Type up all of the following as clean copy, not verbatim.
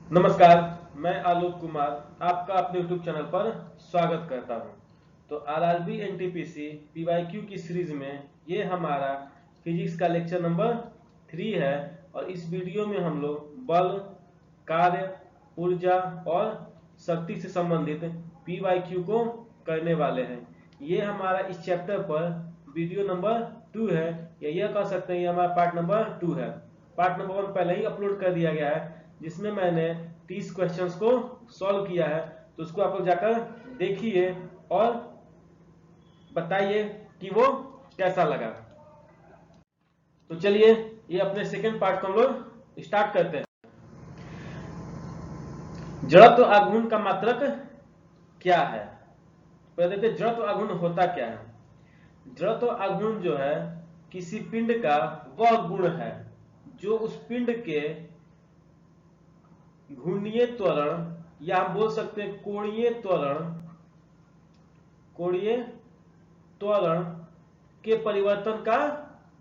नमस्कार, मैं आलोक कुमार आपका अपने YouTube चैनल पर स्वागत करता हूं। तो आरआरबी एनटीपीसी पीवाईक्यू की सीरीज में ये हमारा फिजिक्स का लेक्चर नंबर 3 है और इस वीडियो में हम लोग बल, कार्य, ऊर्जा और शक्ति से संबंधित पीवाईक्यू को करने वाले हैं। ये हमारा इस चैप्टर पर वीडियो नंबर 2 है, या यह कह सकते हैं ये हमारा पार्ट नंबर 2 है। पार्ट नंबर 1 पहले ही अपलोड कर दिया गया है, जिसमें मैंने 30 क्वेश्चंस को सॉल्व किया है। तो उसको आप लोग जाकर देखिए और बताइए कि वो कैसा लगा। तो चलिए ये अपने सेकेंड पार्ट को हम लोग स्टार्ट करते हैं। जड़त्व आघूर्ण का मात्रक क्या है? पहले देखते जड़त्व आघूर्ण होता क्या है। जड़त्व आघूर्ण जो है किसी पिंड का वह गुण है जो उस पिंड के घूर्णीय त्वरण, या हम बोल सकते हैं कोणीय त्वरण के परिवर्तन का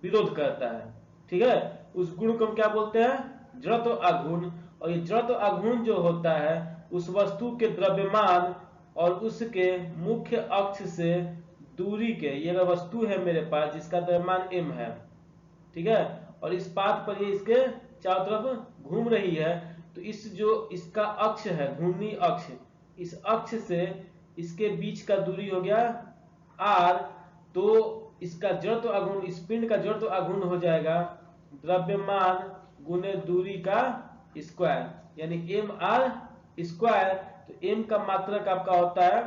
विरोध करता है। ठीक है, उस गुण को हम क्या बोलते हैं? जड़त्व आघूर्ण। और ये जड़त्व आघूर्ण जो होता है उस वस्तु के द्रव्यमान और उसके मुख्य अक्ष से दूरी के, ये अगर वस्तु है मेरे पास जिसका द्रव्यमान m है, ठीक है, और इस पाथ पर ये इसके चारों तरफ घूम रही है, तो इस जो इसका अक्ष है, घूर्णी अक्ष, इस अक्ष से इसके बीच का दूरी हो गया r। तो इसका जड़त्व आघूर्ण, इस पिंड का जड़त्व आघूर्ण हो जाएगा द्रव्यमान गुने दूरी का स्क्वायर, यानी एम आर स्क्वायर। तो एम का मात्रक आपका होता है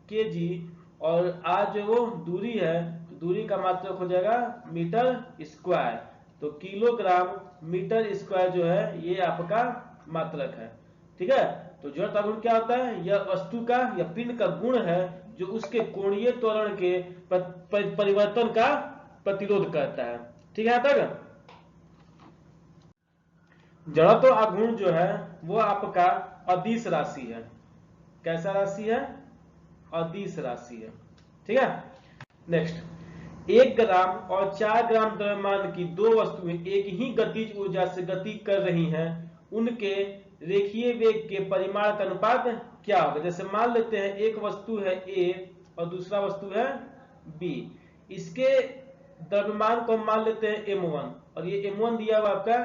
केजी, और आर जो वो दूरी है, तो दूरी का मात्रक हो जाएगा मीटर स्क्वायर। तो किलोग्राम मीटर स्क्वायर जो है ये आपका मात्रक है। ठीक है, तो जड़त्व आघूर्ण क्या होता है? यह वस्तु का या पिंड का गुण है जो उसके कोणीय त्वरण के परिवर्तन का प्रतिरोध करता है। ठीक है, तक जड़त्व आघूर्ण जो है वो आपका अदिश राशि है। कैसा राशि है? अदिश राशि है। ठीक है, नेक्स्ट, 1 ग्राम और 4 ग्राम द्रव्यमान की दो वस्तुएं एक ही गतिज ऊर्जा से गति कर रही हैं, उनके रेखीय वेग के परिमाण का अनुपात क्या होगा? जैसे मान लेते हैं एक वस्तु है A और दूसरा वस्तु है B। इसके द्रव्यमान को मान लेते हैं m1, और ये m1 दिया हुआ आपका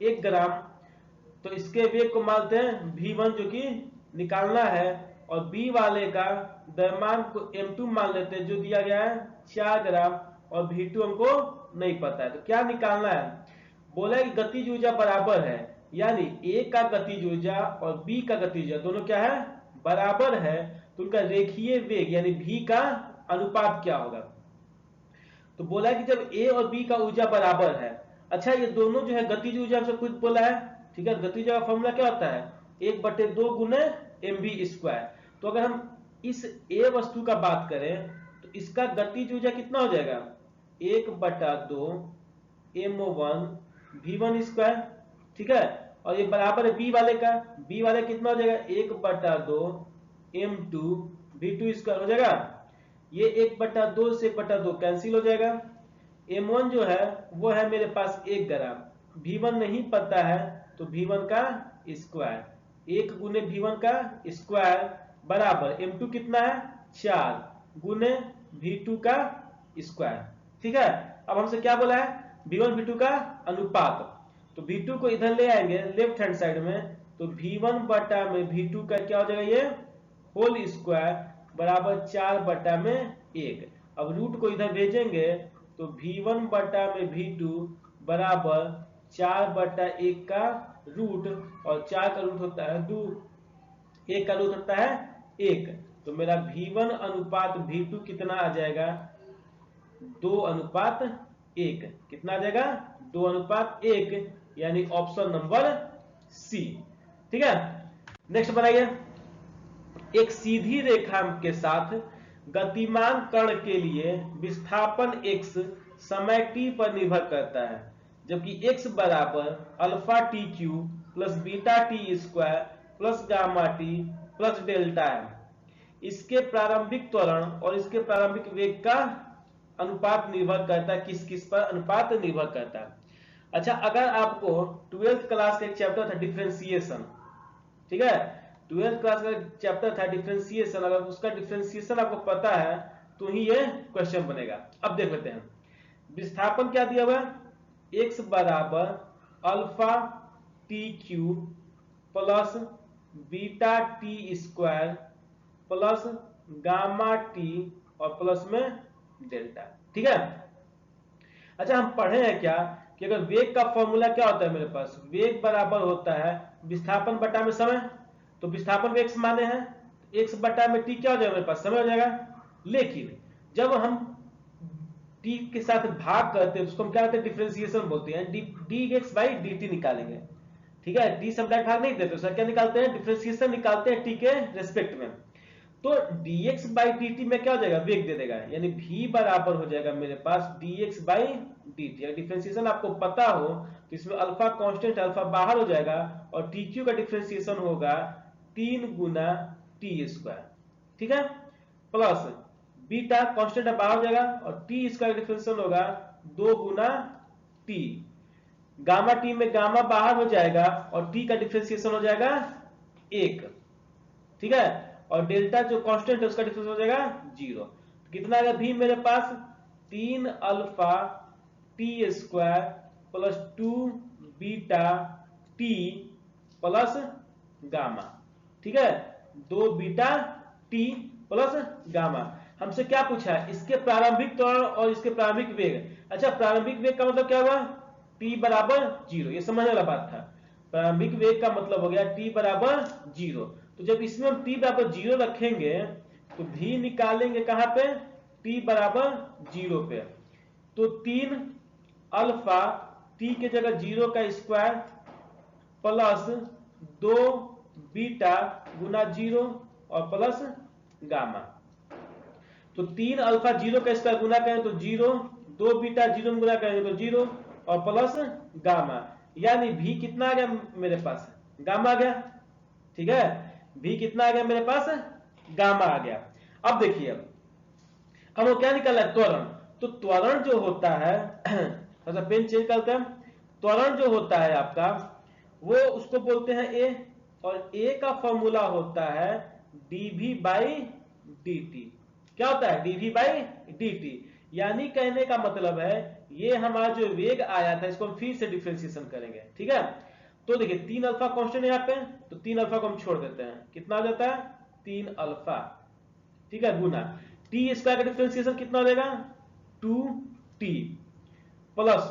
1 ग्राम। तो इसके वेग को मानते हैं v1 जो कि निकालना है, और B वाले का द्रव्यमान को m2 मान लेते हैं जो दिया गया है 4 ग्राम, और v2 हमको नहीं पता है। तो क्या निकालना है? बोला कि गतिज ऊर्जा बराबर है, यानी A का गतिज ऊर्जा और B का गतिज ऊर्जा दोनों क्या है? बराबर है। तो उनका रेखीय वेग यानी V का अनुपात क्या होगा? तो बोला कि जब A और B का ऊर्जा बराबर है, अच्छा ये दोनों जो है गतिज ऊर्जा हमसे कुछ बोला है। ठीक है, गतिज ऊर्जा का फॉर्मूला क्या होता है? 1/2 गुने mv स्क्वायर। तो अगर हम इस A वस्तु का बात करें तो इसका गतिज ऊर्जा कितना हो जाएगा? 1/2 m1 v1 स्क्वायर। ठीक है, और ये बराबर है B वाले का। B वाले कितना हो जाएगा? 1/2 m2 v2 स्क्वायर हो जाएगा। ये 1/2 से 1/2 कैंसिल हो जाएगा। m1 जो है वो है मेरे पास 1 ग्राम, v1 नहीं पता है, तो v1 का स्क्वायर, 1 गुने v1 का स्क्वायर बराबर m2 कितना है? 4 गुने v2 का स्क्वायर। ठीक है, अब हमसे क्या बोला है? v1 v2 का अनुपात। तो v2 को इधर ले आएंगे लेफ्ट हैंड साइड में, तो v1 बटा में v2 का क्या हो जाएगा? ये होल स्क्वायर बराबर 4 बटा में 1। अब रूट को इधर भेजेंगे तो v1 बटा में v2 बराबर 4 बटा 1 का रूट, और 4 का रूट होता है 2, 1 का रूट होता है 1। तो मेरा v1 अनुपात v2 कितना आ जाएगा? 2:1। कितना आ जाएगा? 2:1, यानी ऑप्शन नंबर सी। ठीक है, नेक्स्ट बनाइए। एक सीधी रेखा के साथ गतिमान कण के लिए विस्थापन x समय t पर निर्भर करता है, जबकि x बराबर alpha T Q plus beta T square plus gamma T plus delta है। इसके प्रारंभिक त्वरण और इसके प्रारंभिक वेग का अनुपात निर्भर करता है। किस किस पर अनुपात निर्भर करता है? अच्छा, अगर आपको 12th क्लास का एक चैप्टर था डिफरेंशिएशन, ठीक है, 12th क्लास का चैप्टर था डिफरेंशिएशन, अगर उसका डिफरेंशिएशन आपको पता है तो ही ये क्वेश्चन बनेगा। अब देख लेते हैं विस्थापन क्या दिया हुआ है, x बराबर alpha T cube plus beta T square plus gamma T और प्लस में डेल्टा। ठीक है, अच्छा हम पढ़े हैं क्या कि अगर वेग का फॉर्मूला क्या होता है मेरे पास, वेग बराबर होता है विस्थापन बटा में समय, तो विस्थापन में x माने हैं, x बटा में t क्या हो जाएगा मेरे पास, समय हो जाएगा। लेकिन जब हम t के साथ भाग करते हैं उसको हम क्या कहते हैं, डिफरेंशिएशन बोलते हैं, dx बाई dt निकालेंगे। ठीक है, d से डायरेक्ट भाग नहीं देते, उसका क्या निकालते हैं, डिफरेंशिएशन निकालते हैं t के रेस्पेक्ट में। तो dx बाई dt में क्या हो जाएगा, वेग दे देगा, यानी v बराबर हो जाएगा मेरे पास dx बाई dt। अगर डिफरेंशिएशन आपको पता हो तो इसमें अल्फा कांस्टेंट, अल्फा बाहर हो जाएगा और tq का डिफरेंशिएशन होगा 3 गुना टी स्क्वायर। ठीक है, प्लस बीटा कांस्टेंट बाहर हो जाएगा और टी स्क्वायर का डिफरेंशिएशन होगा 2 गुना टी, गामा टी में गामा बाहर हो जाएगा और टी का डिफरेंशिएशन हो जाएगा 1। ठीक है, और डेल्टा जो कांस्टेंट है उसका डिफरेंस हो जाएगा 0। तो कितना आएगा भी मेरे पास 3 alpha T square plus 2 beta T plus gamma. ठीक है, 2 बीटा टी प्लस गामा। हमसे क्या पूछा है, इसके प्रारंभिक त्वरण और इसके प्रारंभिक वेग। अच्छा, प्रारंभिक वेग का मतलब क्या हुआ, t बराबर 0, ये समझने वाला बात था। प्रारंभिक वेग का मतलब हो गया t बराबर 0। तो जब इसमें हम t बराबर 0 रखेंगे तो v निकालेंगे कहां पे, t बराबर 0 पे। तो 3 अल्फा t के जगह 0 का स्क्वायर प्लस 2 बीटा गुना 0 और प्लस गामा। तो 3 अल्फा 0 का स्क्वायर गुना करें तो 0, 2 बीटा 0 में गुना करें तो 0 और प्लस गामा, यानी v कितना आ गया मेरे पास, गामा आ गया। ठीक है, v कितना आ गया मेरे पास, गामा आ गया। अब देखिए अब वो क्या निकला है, त्वरण। तो त्वरण जो होता है थोड़ा पेन चेंज करते हैं, त्वरण जो होता है आपका वो उसको बोलते हैं a, और a का फॉर्मूला होता है dv बाई dt। क्या होता है, dv बाई dt, यानी कहने का मतलब है ये हमारा जो वेग आया था इसको हम फिर से डिफरेंशिएशन करेंगे। ठीक है, तो देखिए 3 अल्फा कांस्टेंट यहाँ पे, तो 3 अल्फा को हम छोड़ देते हैं, कितना हो जाता है 3 अल्फा। ठीक है, गुना टी स्क्वायर का डिफरेंशिएशन कितना हो जाएगा 2t प्लस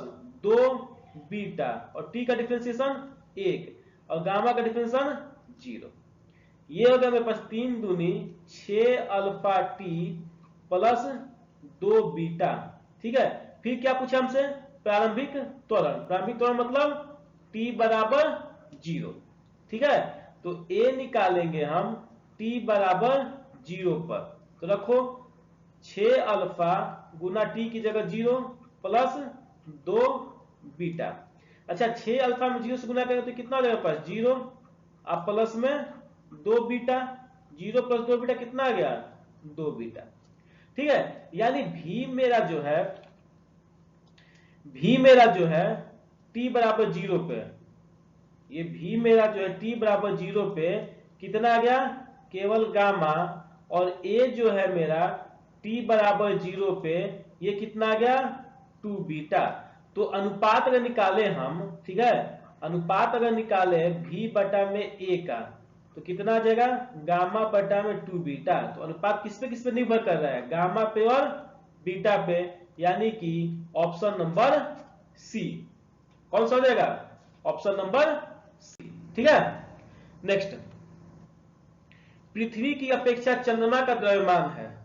2 बीटा और टी का डिफरेंशिएशन 1 और गामा का डिफरेंशिएशन 0। ये हो गया मेरे पास 3 दूनी 6 अल्फा टी प्लस 2 बीटा। ठीक है, फिर क्या पूछा हमसे, प्रारंभिक त्वरण। प्रारंभिक त्वरण मतलब t बराबर 0। ठीक है, तो a निकालेंगे हम t बराबर 0 पर, तो रखो 6 अल्फा गुना t की जगह 0 प्लस 2 बीटा। अच्छा, 6 अल्फा में 0 से गुना करेंगे तो कितना हो जाएगा पास 0, आप प्लस में 2 बीटा, 0 प्लस 2 बीटा कितना आ गया 2 बीटा। ठीक है, यानी v मेरा जो है t बराबर 0 पे, ये v मेरा जो है t बराबर 0 पे कितना आ गया, केवल गामा, और a जो है मेरा t बराबर 0 पे ये कितना आ गया 2 बीटा। तो अनुपात अगर निकाले हम, ठीक है, अनुपात अगर निकाले v बटा में a का तो कितना आ जाएगा, गामा बटा में 2 बीटा। तो अनुपात किस पे निर्भर कर रहा है, गामा पे और बीटा पे, यानी कि ऑप्शन नंबर सी। कौन सा हो जाएगा, ऑप्शन नंबर सी। ठीक है, नेक्स्ट, पृथ्वी की अपेक्षा चंद्रमा का द्रव्यमान है,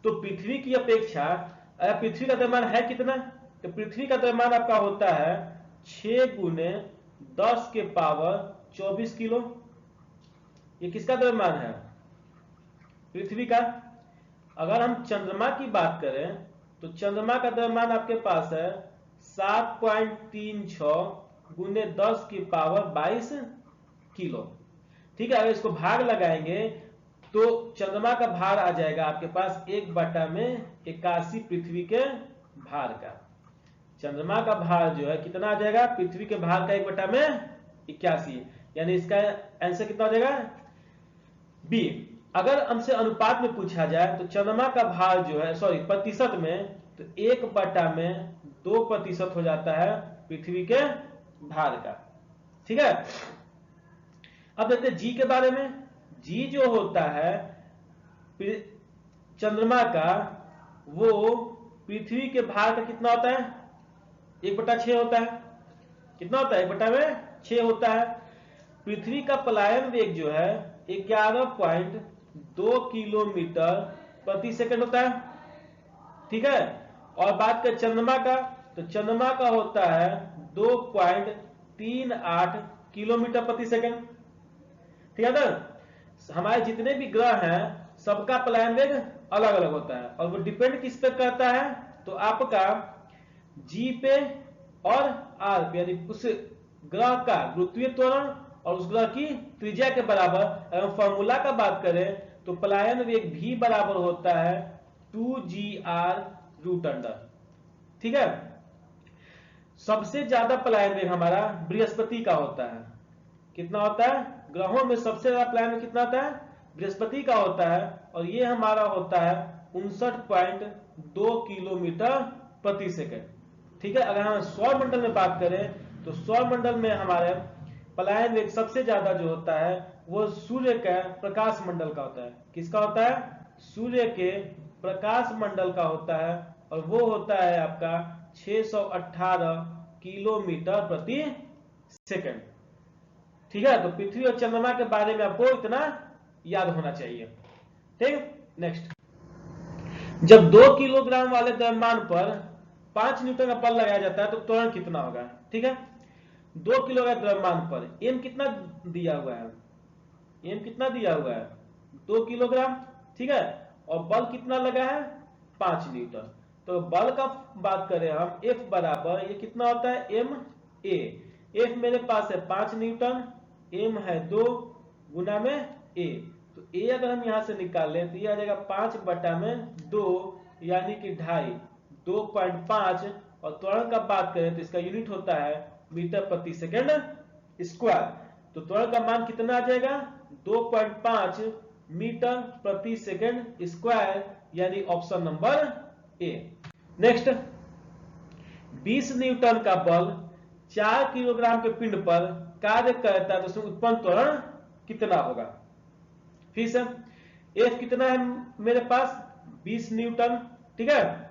तो पृथ्वी की अपेक्षा पृथ्वी का द्रव्यमान है कितना, तो पृथ्वी का द्रव्यमान आपका होता है 6 गुने 10 के पावर 24 किलो। ये किसका द्रव्यमान है, पृथ्वी का। अगर हम चंद्रमा की बात करें तो चंद्रमा का द्रव्यमान आपके पास है 7.36 गुने 10 की पावर 22 किलो। ठीक है, अगर इसको भाग लगाएंगे तो चंद्रमा का भार आ जाएगा आपके पास 1 बटा में 81 पृथ्वी के भार का। चंद्रमा का भार जो है कितना आ जाएगा, पृथ्वी के भार का 1 बटा में 81, यानी इसका आंसर कितना हो जाएगा बी। अगर हमसे अनुपात में पूछा जाए तो चंद्रमा का भार जो है सॉरी प्रतिशत में, तो 1/2% हो जाता है पृथ्वी के भार का। ठीक है, अब देखते हैं जी के बारे में। जी जो होता है चंद्रमा का, वो पृथ्वी के भार का कितना होता है 1/6 होता है। कितना होता है 1/6 होता है। पृथ्वी का पलायन वेग जो है 11.2 किलोमीटर प्रति सेकंड होता है। ठीक है, और बात करें चंद्रमा का, तो चंद्रमा का होता है 2.38 किलोमीटर प्रति सेकंड। ठीक है ना, हमारे जितने भी ग्रह हैं सबका पलायन वेग अलग अलग होता है, और वो डिपेंड किस पे करता है, तो आपका जी पे और आर पे, यानी उस ग्रह का गुरुत्वीय त्वरण और उस ग्रह की त्रिज्या के बराबर। एवं फॉर्मूला का बात करें तो पलायन वेग भी बराबर होता है 2gr√अंडर। ठीक है, सबसे ज्यादा पलायन वेग हमारा बृहस्पति का होता है। कितना होता है, ग्रहों में सबसे ज्यादा पलायन वेग कितना होता है, बृहस्पति का होता है, और ये हमारा होता है 59.2 किलोमीटर प्रति सेकंड। ठीक है, अगर हम सौर मंडल में बात करें तो सौर मंडल में हमारे पलायन वेग सबसे ज्यादा जो होता है वो सूर्य के प्रकाश मंडल का होता है। किसका होता है, सूर्य के प्रकाश मंडल का होता है, और वो होता है आपका 618 किलोमीटर प्रति सेकंड। ठीक है, तो पृथ्वी और चंद्रमा के बारे में आपको इतना याद होना चाहिए। ठीक, नेक्स्ट। जब 2 किलोग्राम वाले द्रव्यमान पर 5 न्यूटन का बल लगाया जाता है तो त्वरण कितना होगा। ठीक है, 2 किलो का द्रव्यमान पर एम कितना दिया हुआ है, एम कितना दिया हुआ है 2 किलोग्राम। ठीक है, और बल कितना लगा है 5 न्यूटन। तो बल का बात करें हम, एफ बराबर ये कितना होता है एम ए। एफ मेरे पास है 5 न्यूटन, एम है 2 गुना में ए। तो ए अगर हम यहां से निकाल लें तो ये आ जाएगा 5/2 यानी कि 2.5 2.5। और त्वरण का बात करें तो इसका यूनिट होता है मीटर प्रति सेकंड स्क्वायर। तो त्वरण का मान कितना आ जाएगा 2.5 मीटर प्रति सेकंड स्क्वायर, यानी option number A. Next, 20 Newton का बल 4 किलोग्राम के पिंड पर कार्य करता है तो उसमें उत्पन्न त्वरण कितना होगा। फिर से एफ कितना है मेरे पास 20 न्यूटन। ठीक है,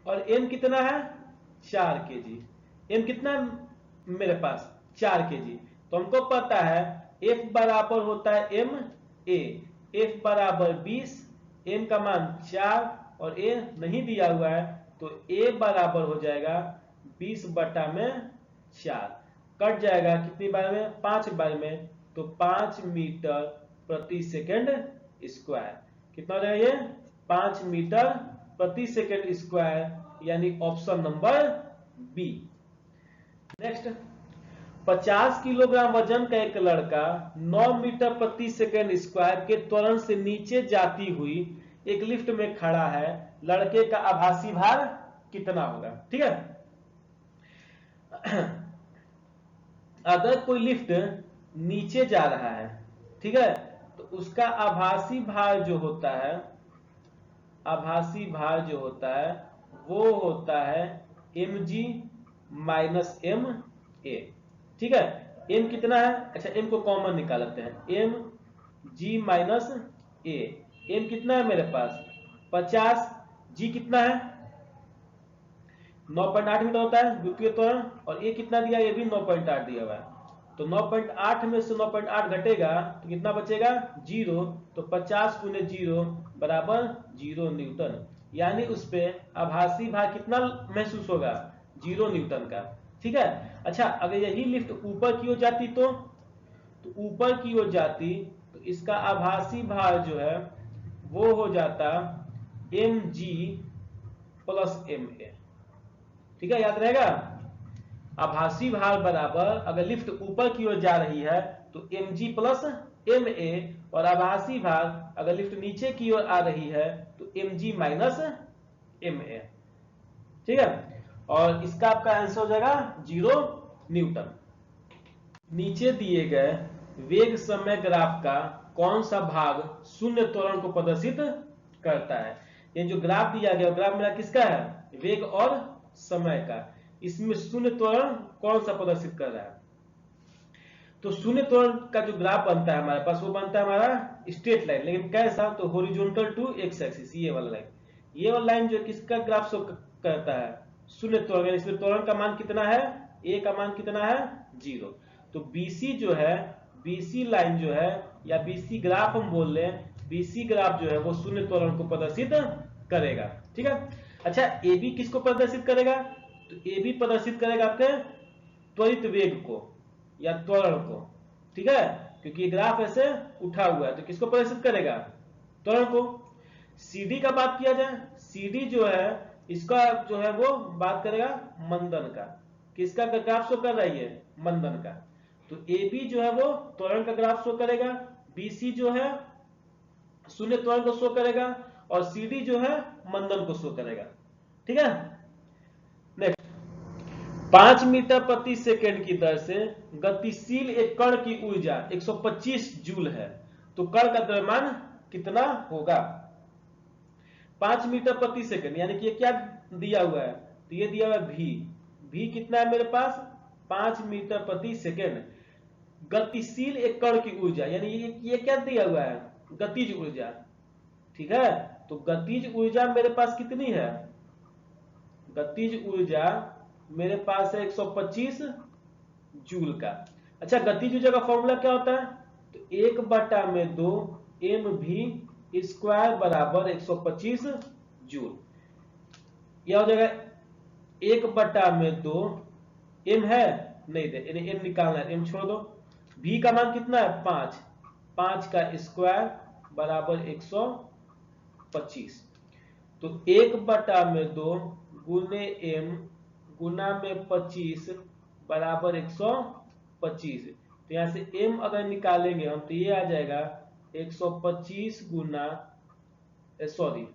और एम कितना है 4 केजी। एम कितना है मेरे पास 4 केजी। तो हमको पता है एफ बराबर होता है एम ए। एफ बराबर 20, एम का मान 4 और ए नहीं दिया हुआ है, तो ए बराबर हो जाएगा 20/4। कट जाएगा कितनी बार में 5 बार में, तो 5 मीटर प्रति सेकंड स्क्वायर। कितना हो जाएगा ये 5 मीटर प्रति सेकंड स्क्वायर, यानी option number B. Next, 50 kilogram वजन का एक लड़का 9 मीटर प्रति सेकंड स्क्वायर के त्वरण से नीचे जाती हुई एक लिफ्ट में खड़ा है। लड़के का आभासी भार कितना होगा। ठीक है, अगर कोई लिफ्ट नीचे जा रहा है, ठीक है, तो उसका आभासी भार जो होता है, आभासी भार जो होता है वो होता है mg माइनस एम ए। ठीक है, m कितना है, अच्छा m को कॉमन निकालते हैं, m g माइनस ए। m कितना है मेरे पास 50, g कितना है 9.8 मीटर होता है द्वितीय त्वरण, और ए कितना दिया, ये भी 9.8 दिया हुआ है। तो 9.8 में से 9.8 घटेगा तो कितना बचेगा 0। तो 50 गुने 0 बराबर 0 न्यूटन, यानी उस पे आभासी भार कितना महसूस होगा 0 न्यूटन का। ठीक है, अच्छा अगर यही लिफ्ट ऊपर की ओर जाती तो ऊपर की ओर जाती तो इसका आभासी भार जो है वो हो जाता mg प्लस ma। ठीक है, याद रहेगा, आभासी भार बराबर अगर लिफ्ट ऊपर की ओर जा रही है तो mg प्लस ma, और आभासी भार अगर लिफ्ट नीचे की ओर आ रही है तो mg माइनस ma। ठीक है, और इसका आपका आंसर हो जाएगा 0 न्यूटन। नीचे दिए गए वेग समय ग्राफ का कौन सा भाग शून्य त्वरण को प्रदर्शित करता है। ये जो ग्राफ दिया गया ग्राफ मेरा किसका है, वेग और समय का। इसमें शून्य त्वरण कौन सा प्रदर्शित कर रहा है। तो शून्य त्वरण का जो ग्राफ बनता है हमारे पास वो बनता है हमारा स्ट्रेट लाइन, लेकिन कैसा, तो हॉरिजॉन्टल टू एक्स एक्सिस, ये वाला लाइन। ये वाला लाइन जो किसका ग्राफ शो करता है, शून्य त्वरण। इसमें त्वरण का मान कितना है, ए का मान कितना है 0। तो बीसी जो है, बीसी लाइन जो है या बीसी ग्राफ हम बोल रहे हैं, बीसी ग्राफ जो है वो शून्य त्वरण को प्रदर्शित करेगा। ठीक है। अच्छा एबी किसको प्रदर्शित करेगा, तो एबी प्रदर्शित करेगा आपके त्वरित वेग को या त्वरण को। ठीक है, क्योंकि ये ग्राफ ऐसे उठा हुआ है तो किसको प्रदर्शित करेगा, त्वरण को। सीडी का बात किया जाए, सीडी जो है इसका जो है वो बात करेगा मंदन का। किसका ग्राफ शो कर रही है, मंदन का। तो ए बी जो है वो त्वरण का ग्राफ शो करेगा, बीसी जो है शून्य त्वरण को शो करेगा और सीडी जो है मंदन को शो करेगा। ठीक है। नेक्स्ट, 5 मीटर प्रति सेकेंड की दर से गतिशील एक कण की ऊर्जा 125 जूल है, तो कण का द्रव्यमान कितना होगा। 5 मीटर प्रति सेकेंड यानी कि ये क्या दिया हुआ है, तो ये दिया हुआ है भी कितना है मेरे पास 5 मीटर प्रति सेकेंड। गतिशील एक कण की ऊर्जा यानी ये क्या दिया हुआ है, गतिज ऊर्जा। ठीक है, तो गतिज ऊर्जा मेरे पास कितनी है, गतिज ऊर्जा मेरे पास है 125 जूल का। अच्छा गतिज ऊर्जा का फॉर्मूला क्या होता है, तो 1/2 mv स्क्वायर बराबर 125 जूल। यह हो जाएगा 1/2 m है नहीं दे, m निकालना है, m छोड़ दो। v का मान कितना है 5 का स्क्वायर बराबर 125। तो 1/2 गुने m गुना में 25 बराबर 125। तो यहां से m अगर निकालेंगे हम तो ये आ जाएगा 125 गुना सॉरी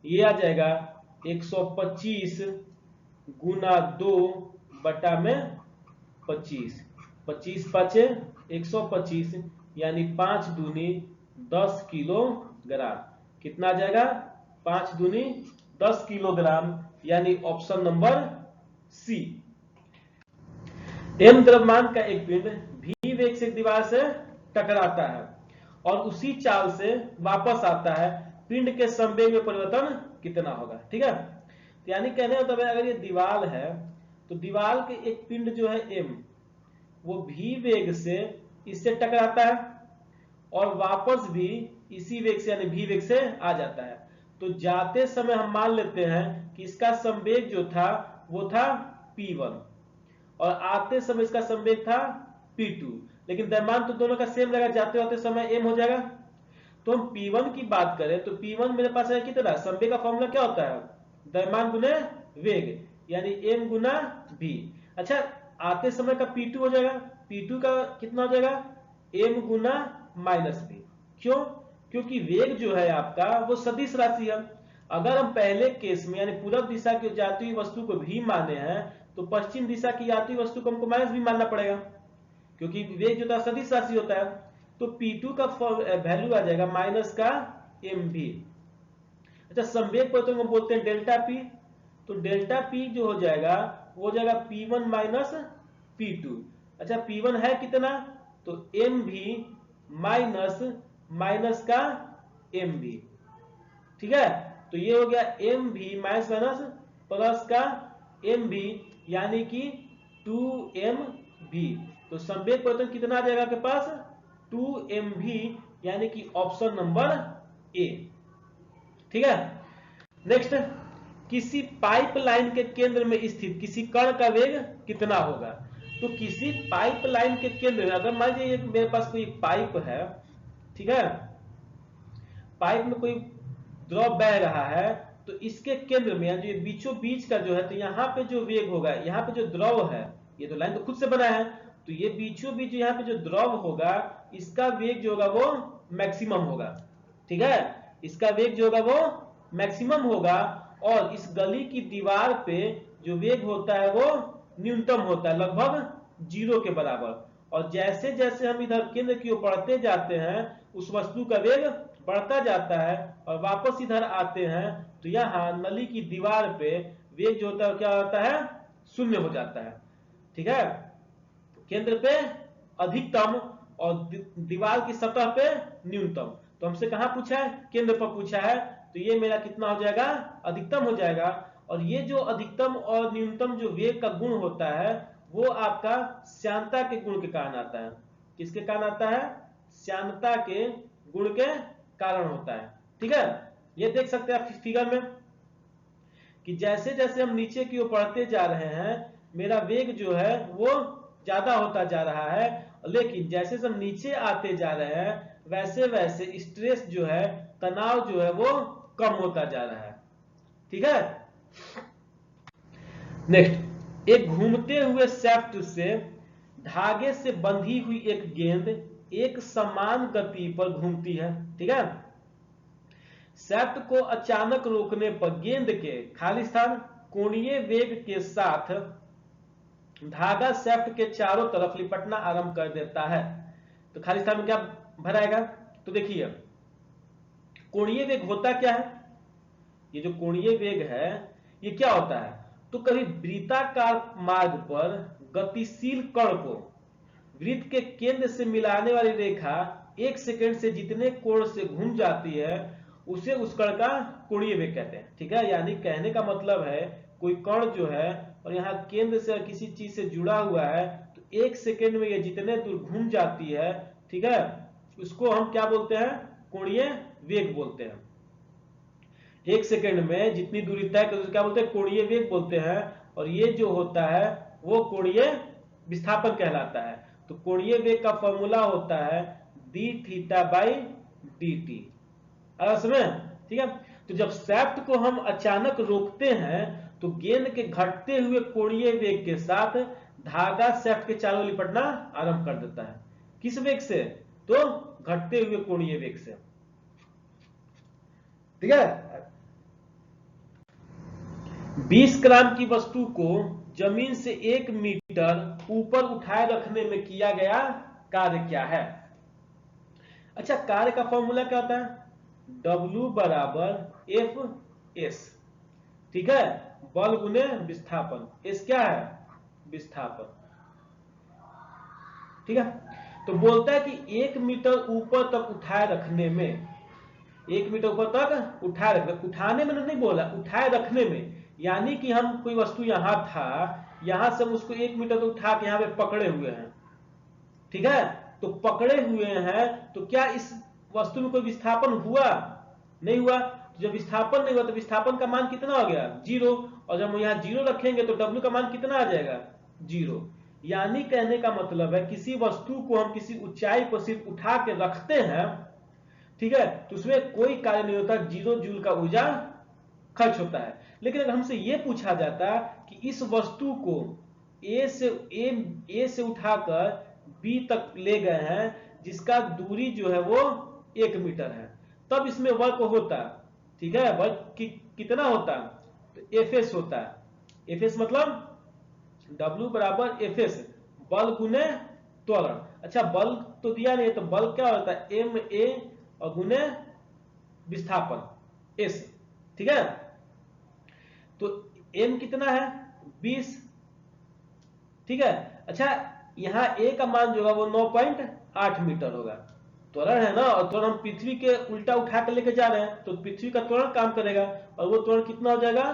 ये आ जाएगा 125 गुना 2 बटा में 25, 25 5 125 यानी 5 दूनी 10 किलोग्राम। कितना आ जाएगा 5 दूनी 10 किलोग्राम, यानी ऑप्शन नंबर सी। एम द्रव्यमान का एक पिंड भी वेग से दीवार से टकराता है और उसी चाल से वापस आता है, पिंड के संवेग में परिवर्तन कितना होगा। ठीक है, तो यानी कहने मतलब अगर ये दीवार है तो दीवार के एक पिंड जो है एम वो भी वेग से इससे टकराता है और वापस भी इसी वेग से यानी भी वेग से आ जाता है। तो जाते समय हम मान लेते हैं कि इसका संवेग जो था वो था P1 और आते समय इसका संवेग था P2, लेकिन द्रव्यमान तो दोनों का सेम रहेगा, जाते होते समय m हो जाएगा। तो हम P1 की बात करें तो P1 मेरे पास है कितना, संवेग का फॉर्मूला क्या होता है, द्रव्यमान गुने वेग यानी m गुना v। अच्छा आते समय का P2 हो जाएगा, P2 का कितना हो जाएगा m गुना माइनस v। क्यों, क्योंकि वेग जो है आपका वो सदिश राशि है। अगर हम पहले केस में यानी पूर्व दिशा की जाती हुई वस्तु को भी माने हैं तो पश्चिम दिशा की जाती हुई वस्तु को हमको माइनस भी मानना पड़ेगा, क्योंकि वेग जो था सदिश राशि होता है। तो P2 का वैल्यू आ जाएगा माइनस का mv। अच्छा संवेग परिवर्तन को बोलते हैं डेल्टा P, तो डेल्टा P जो हो जाएगा वो हो जाएगा P1 माइनस P2। अच्छा P1 है कितना, तो mv माइनस माइनस का mv। ठीक है, तो ये हो गया mv माइनस माइनस प्लस का mv यानी कि 2mv। तो संवेग परिवर्तन कितना आ जाएगा आपके पास 2mv यानी कि ऑप्शन नंबर ए। ठीक है। नेक्स्ट, किसी पाइपलाइन के केंद्र में स्थित किसी कण का वेग कितना होगा। तो किसी पाइपलाइन के केंद्र में अगर मान लीजिए मेरे पास कोई पाइप है, ठीक है, पाइप में कोई द्रव बह रहा है तो इसके केंद्र में जो बीचों बीच का जो है तो यहाँ पे जो वेग होगा, यहाँ पे जो द्रव है, ये तो लाइन तो खुद से बना है, तो ये बीचों बीच यहाँ पे जो द्रव होगा इसका वेग जो होगा वो मैक्सिमम होगा। ठीक है, इसका वेग जो होगा वो मैक्सिमम होगा और इस गली की दीवार पे जो वेग होता है वो न्यूनतम होता है, लगभग जीरो के बराबर। और जैसे जैसे हम इधर केंद्र की ओर बढ़ते जाते हैं उस वस्तु का वेग बढ़ता जाता है, और वापस इधर आते हैं तो यहाँ नली की दीवार पे वेग जो होता है क्या होता है, शून्य हो जाता है। ठीक है, केंद्र पे अधिकतम और दीवार की सतह पे न्यूनतम। तो हमसे कहां पूछा है, केंद्र पर पूछा है, तो ये मेरा कितना हो जाएगा, अधिकतम हो जाएगा। और ये जो अधिकतम और न्यूनतम जो वेग का गुण होता है वो आपका श्यानता के गुण के कारण आता है। किसके कारण आता है, श्यानता के गुण के कारण होता है। ठीक है, ये देख सकते हैं आप फिगर में कि जैसे जैसे हम नीचे की ओर बढ़ते जा रहे हैं मेरा वेग जो है वो ज्यादा होता जा रहा है, लेकिन जैसे हम नीचे आते जा रहे हैं वैसे वैसे स्ट्रेस जो है, तनाव जो है वो कम होता जा रहा है। ठीक है, नेक्स्ट, एक घूमते हुए शाफ्ट से धागे से बंधी हुई एक गेंद एक समान गति पर घूमती है। ठीक है, शाफ्ट को अचानक रोकने पर गेंद के खाली स्थान कोणीय वेग के साथ धागा शाफ्ट के चारों तरफ लिपटना आरंभ कर देता है। तो खाली स्थान में क्या भराएगा, तो देखिए कोणीय वेग होता क्या है, ये जो कोणीय वेग है ये क्या होता है, तो कभी वृत्ताकार मार्ग पर गतिशील कण को वृत्त के केंद्र से मिलाने वाली रेखा 1 सेकंड से जितने कोण से घूम जाती है उसे उस कण का कोणीय वेग कहते हैं। ठीक है, यानी कहने का मतलब है कोई कण जो है और यहाँ केंद्र से किसी चीज से जुड़ा हुआ है तो 1 सेकंड में ये जितने दूर घूम जाती है, ठीक है, उसको हम क्या बोलते हैं, कोणीय वेग बोलते हैं। 1 सेकंड में जितनी दूरी तय कर क्या बोलते हैं, कोणीय वेग बोलते हैं। और ये जो होता है वो कोणीय विस्थापन कहलाता है। तो कोणीय वेग का फॉर्मूला होता है D theta by D T. समझ, ठीक है। तो जब शाफ्ट को हम अचानक रोकते हैं तो गेंद के घटते हुए कोणीय वेग के साथ धागा शाफ्ट के चारों लिपटना आरंभ कर देता है। किस वेग से, तो घटते हुए कोणीय वेग से। ठीक है, 20 ग्राम की वस्तु को जमीन से 1 मीटर ऊपर उठाए रखने में किया गया कार्य क्या है। अच्छा, कार्य का फॉर्मूला क्या होता है, W बराबर एफ एस। ठीक है, बल गुने विस्थापन, एस क्या है, विस्थापन। ठीक है, तो बोलता है कि 1 मीटर ऊपर तक उठाए रखने में, 1 मीटर ऊपर तक उठाए रखने, उठाने में नहीं बोला, उठाए रखने में, यानी कि हम कोई वस्तु यहां था, यहां से हम उसको 1 मीटर उठा के यहां पे पकड़े हुए हैं। ठीक है, तो पकड़े हुए हैं तो क्या इस वस्तु में कोई विस्थापन हुआ, नहीं हुआ। तो जब विस्थापन नहीं हुआ तो विस्थापन का मान कितना हो गया, 0। और जब हम यहाँ 0 रखेंगे तो W का मान कितना आ जाएगा, 0। यानी कहने का मतलब है किसी वस्तु को हम किसी ऊंचाई पर सिर्फ उठा के रखते हैं, ठीक है, तो उसमें कोई कार्य नहीं होता, 0 जूल का ऊर्जा खर्च होता है। लेकिन अगर हमसे यह पूछा जाता कि इस वस्तु को ए से उठाकर बी तक ले गए हैं जिसका दूरी जो है वो 1 मीटर है, तब इसमें वर्क होता, ठीक है, वर्क कितना होता, तो एफ एस होता है। एफ एस मतलब W बराबर एफ एस, बल गुने त्वरण। अच्छा, बल तो दिया नहीं, तो बल क्या होता है, एम ए और गुने विस्थापन एस। ठीक है, तो एम कितना है, 20। ठीक है, अच्छा यहां ए का मान जो होगा वो 9.8 मीटर होगा, त्वरण है ना, और त्वरण हम पृथ्वी के उल्टा उठा कर लेके जा रहे हैं तो पृथ्वी का त्वरण काम करेगा, और वो त्वरण कितना हो जाएगा,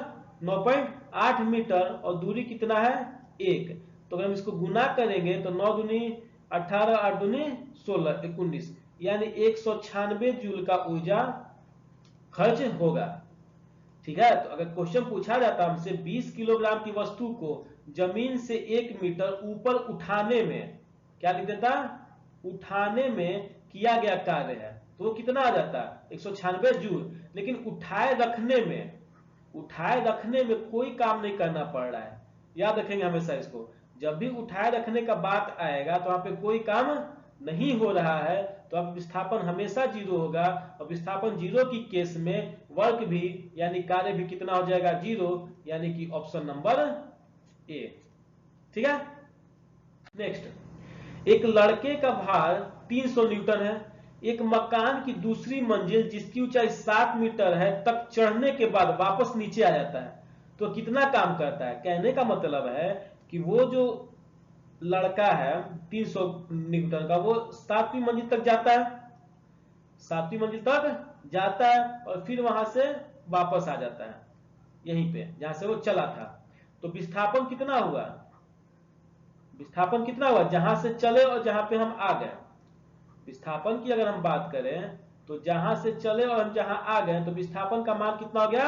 9.8 मीटर, और दूरी कितना है, 1। तो अगर हम इसको गुना करेंगे तो 9 दूनी 18, 8 दूनी 16, 19, यानी 196 जूल का ऊर्जा खर्च होगा। ठीक है, तो अगर क्वेश्चन पूछा जाता हमसे 20 किलोग्राम की वस्तु को जमीन से 1 मीटर ऊपर उठाने में, क्या लिख देता, उठाने में किया गया कार्य है, तो वो कितना आ जाता, 196 जूल। लेकिन उठाए रखने में कोई काम नहीं करना पड़ रहा है, याद रखेंगे हमेशा इसको। जब भी उठाए रखने का बात आएगा तो वहां पे कोई काम नहीं हो रहा है तो अब विस्थापन हमेशा 0 होगा, और विस्थापन 0 की केस में वर्क भी यानी कार्य भी कितना हो जाएगा, 0, यानी कि ऑप्शन नंबर ए। ठीक है। नेक्स्ट, एक लड़के का भार 300 न्यूटन है। एक मकान की दूसरी मंजिल जिसकी ऊंचाई 7 मीटर है तक चढ़ने के बाद वापस नीचे आ जाता है, तो कितना काम करता है? कहने का मतलब है कि वो जो लड़का है 300 न्यूटन का, वो 7वीं मंजिल तक जाता है, 7वीं मंजिल तक जाता है और फिर वहां से वापस आ जाता है यहीं पे जहां से वो चला था। तो विस्थापन कितना हुआ? विस्थापन कितना हुआ जहां से चले और जहां पे हम आ गए? विस्थापन की अगर हम बात करें तो जहां से चले और हम जहां आ गए तो विस्थापन का मान कितना हो गया?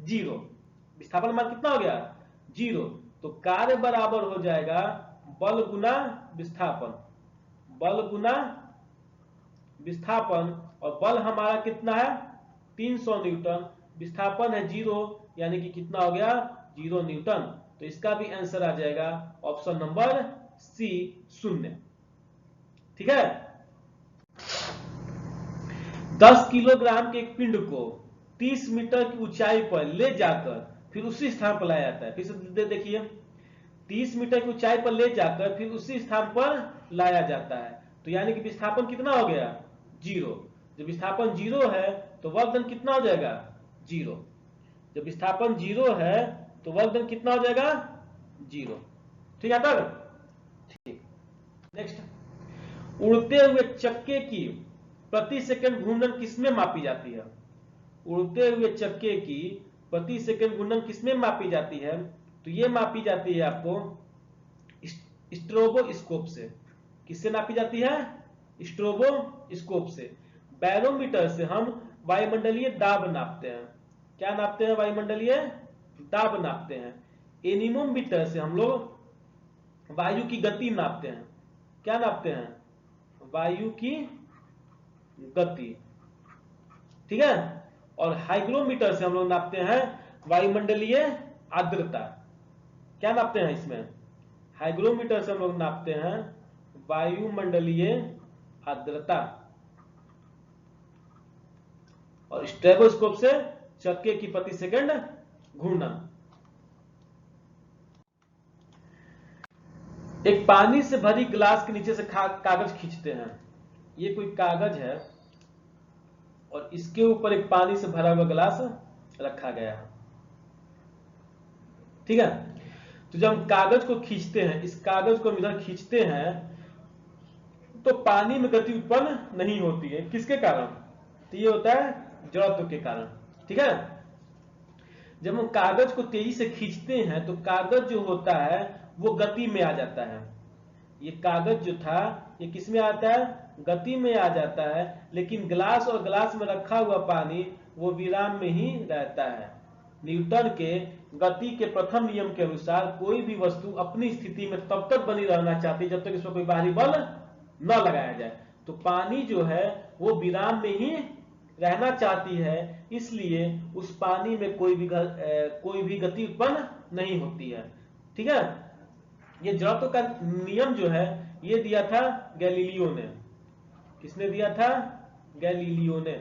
0। विस्थापन मान कितना हो गया? 0। तो कार्य बराबर हो जाएगा बल गुना विस्थापन, बल गुना विस्थापन। और बल हमारा कितना है? 300 न्यूटन, विस्थापन है 0, यानी कि कितना हो गया? 0 न्यूटन। तो इसका भी आंसर आ जाएगा ऑप्शन नंबर सी, 0। ठीक है। 10 किलोग्राम के एक पिंड को 30 मीटर की ऊंचाई पर ले जाकर फिर उसी स्थान पर लाया जाता है। फिर से देखिए, 30 मीटर की ऊंचाई पर ले जाकर फिर उसी स्थान पर लाया जाता है, तो यानी कि विस्थापन कितना हो गया? 0। जब विस्थापन 0 है तो वर्क डन कितना हो जाएगा? 0। जब विस्थापन 0 है तो वर्क डन कितना हो जाएगा? 0। ठीक है तब? ठीक। नेक्स्ट, उड़ते हुए चक्के की प्रति सेकंड घूर्णन किसमें मापी जाती है? उड़ते हुए चक्के की प्रति सेकंड घूर्णन किसमें मापी जाती है? तो ये मापी जाती है आपको स्ट्रोबोस्कोप से। किससे नापी जाती है? स्ट्रोबोस्कोप से। बैरोमीटर से हम वायुमंडलीय दाब नापते हैं। क्या नापते हैं? वायुमंडलीय दाब नापते हैं। एनीमोमीटर से हम लोग वायु की गति नापते हैं। क्या नापते हैं? वायु की गति। ठीक है। और हाइग्रोमीटर से हम लोग नापते हैं वायुमंडलीय आर्द्रता। क्या नापते हैं इसमें? हाइग्रोमीटर से हम लोग नापते हैं वायुमंडलीय आर्द्रता। और स्ट्रोबोस्कोप से चक्के की प्रति सेकंड घूर्णन। एक पानी से भरी गिलास के नीचे से कागज खींचते हैं। ये कोई कागज है और इसके ऊपर एक पानी से भरा हुआ गिलास रखा गया है। ठीक है। तो जब हम कागज को खींचते हैं, इस कागज को हम इधर खींचते हैं, तो पानी में गति उत्पन्न नहीं होती है। किसके कारण? तो ये होता है जड़त्व के कारण। ठीक है। जब हम कागज को तेजी से खींचते हैं तो कागज जो होता है वो गति में आ जाता है। ये कागज जो था ये किस में आता है? गति में आ जाता है। लेकिन गिलास और गिलास में रखा हुआ पानी वो विराम में ही रहता है। न्यूटन के गति के प्रथम नियम के अनुसार कोई भी वस्तु अपनी स्थिति में तब तक बनी रहना चाहती है जब तक इसमें कोई बाहरी बल न लगाया जाए। तो पानी जो है वो विराम में ही रहना चाहती है, इसलिए उस पानी में कोई भी गति उत्पन्न नहीं होती है। ठीक है। ये जड़त्व का नियम जो है ये दिया था गैलीलियो ने। किसने दिया था? गैलीलियो ने।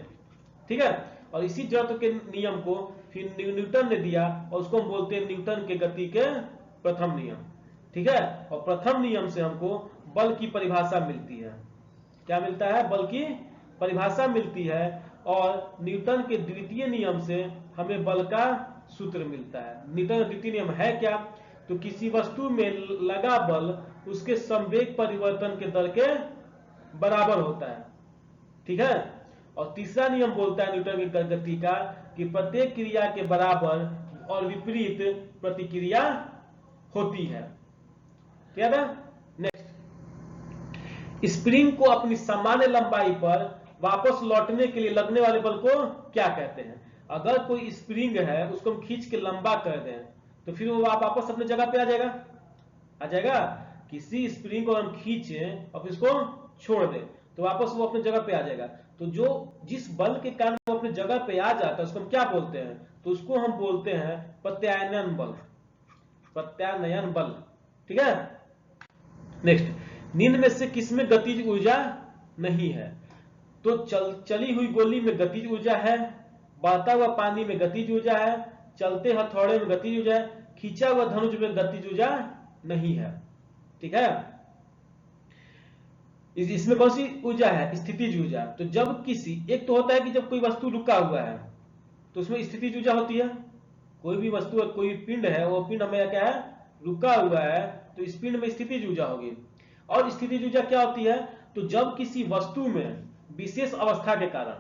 ठीक है। और इसी जड़त्व के नियम को फिर न्यूटन ने दिया और उसको हम बोलते हैं न्यूटन के गति के प्रथम नियम। ठीक है। और प्रथम नियम से हमको बल की परिभाषा मिलती है। क्या मिलता है? बल की परिभाषा मिलती है। और न्यूटन के द्वितीय नियम से हमें बल का सूत्र मिलता है। न्यूटन का द्वितीय नियम है क्या? तो किसी वस्तु में लगा बल उसके संवेग परिवर्तन के दर के बराबर होता है। ठीक है। और तीसरा नियम बोलता है न्यूटन की गति का कि प्रत्येक क्रिया के बराबर और विपरीत प्रतिक्रिया होती है। क्या था? नेक्स्ट, स्प्रिंग को अपनी सामान्य लंबाई पर वापस लौटने के लिए लगने वाले बल को क्या कहते हैं? अगर कोई स्प्रिंग है उसको हम खींच के लंबा कर दें तो फिर वो वापस अपने जगह पे आ जाएगा। किसी स्प्रिंग को हम खींचें और फिर इसको छोड़ दें तो वापस वो अपने जगह पे आ जाएगा। तो जो जिस बल के कारण वो अपने जगह पे आ जाता है उसको हम क्या बोलते हैं? तो उसको हम बोलते हैं प्रत्यानयन बल। प्रत्यानयन बल। ठीक है। नेक्स्ट, निम्न में से किसमें गतिज ऊर्जा नहीं है? तो चली हुई गोली में गतिज ऊर्जा है, बहता हुआ पानी में गतिज ऊर्जा है, चलते हथौड़े में गतिज ऊर्जा है, खींचा हुआ धनुष में गतिज ऊर्जा नहीं है। ठीक है। इसमें कौन सी ऊर्जा है? स्थितिज ऊर्जा। तो जब किसी, एक तो होता है कि जब कोई वस्तु रुका हुआ है तो उसमें स्थितिज ऊर्जा होती है। कोई भी वस्तु, कोई पिंड है, वो पिंड हमें क्या है? रुका हुआ है, तो इस पिंड में स्थितिज ऊर्जा होगी। और स्थितिज ऊर्जा क्या होती है? तो जब किसी वस्तु में विशेष अवस्था के कारण,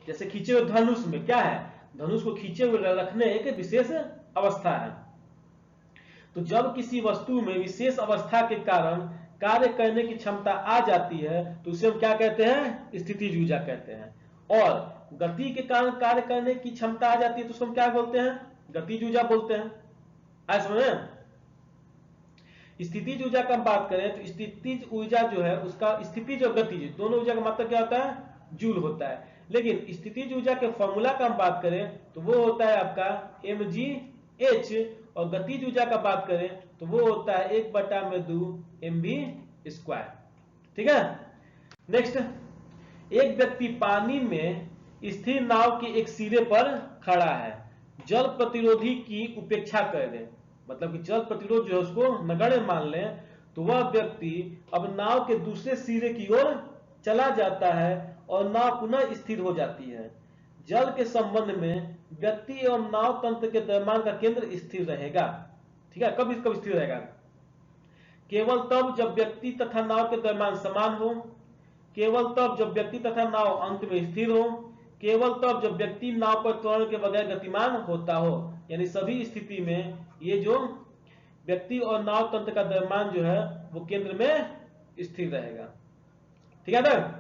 जैसे खींचे हुए धनुष में क्या है? धनुष को खींचे हुए रखने एक विशेष अवस्था है। तो जब किसी वस्तु में विशेष अवस्था के कारण कार्य करने की क्षमता आ जाती है तो उसे हम क्या कहते हैं? स्थितिज ऊर्जा कहते हैं। और गति के कारण कार्य करने की क्षमता आ जाती है तो उसको हम क्या बोलते हैं? गतिज ऊर्जा बोलते हैं। आए समझ में? स्थितिज ऊर्जा का हम बात करें तो स्थितिज ऊर्जा जो है उसका स्थितिज और गतिज दोनों ऊर्जा का मतलब क्या होता है? जूल होता है। लेकिन स्थितिज ऊर्जा के फॉर्मूला का हम बात करें तो वो होता है आपका mgh, और गतिज ऊर्जा का बात करें तो वो होता है 1/2 mv²। ठीक है। नेक्स्ट, एक व्यक्ति पानी में स्थिर नाव के एक सिरे पर खड़ा है, जल प्रतिरोधी की उपेक्षा कर दे, मतलब कि जल प्रतिरोध जो है उसको नगण्य मान लें, तो वह व्यक्ति अब नाव के दूसरे सिरे की ओर चला जाता है और नाव पुनः स्थिर हो जाती है। जल के संबंध में व्यक्ति एवं नाव तंत्र के द्रव्यमान का केंद्र स्थिर रहेगा। ठीक है। कब स्थिर रहेगा? केवल तब जब व्यक्ति तथा नाव के द्रव्यमान समान हो, केवल तब जब व्यक्ति तथा नाव अंत में स्थिर हो, केवल तब जब व्यक्ति नाव पर त्वरण के बगैर गतिमान होता हो। यानी सभी स्थिति में ये जो व्यक्ति और नाव तंत्र का द्रव्यमान जो है वो केंद्र में स्थिर रहेगा। ठीक है ना?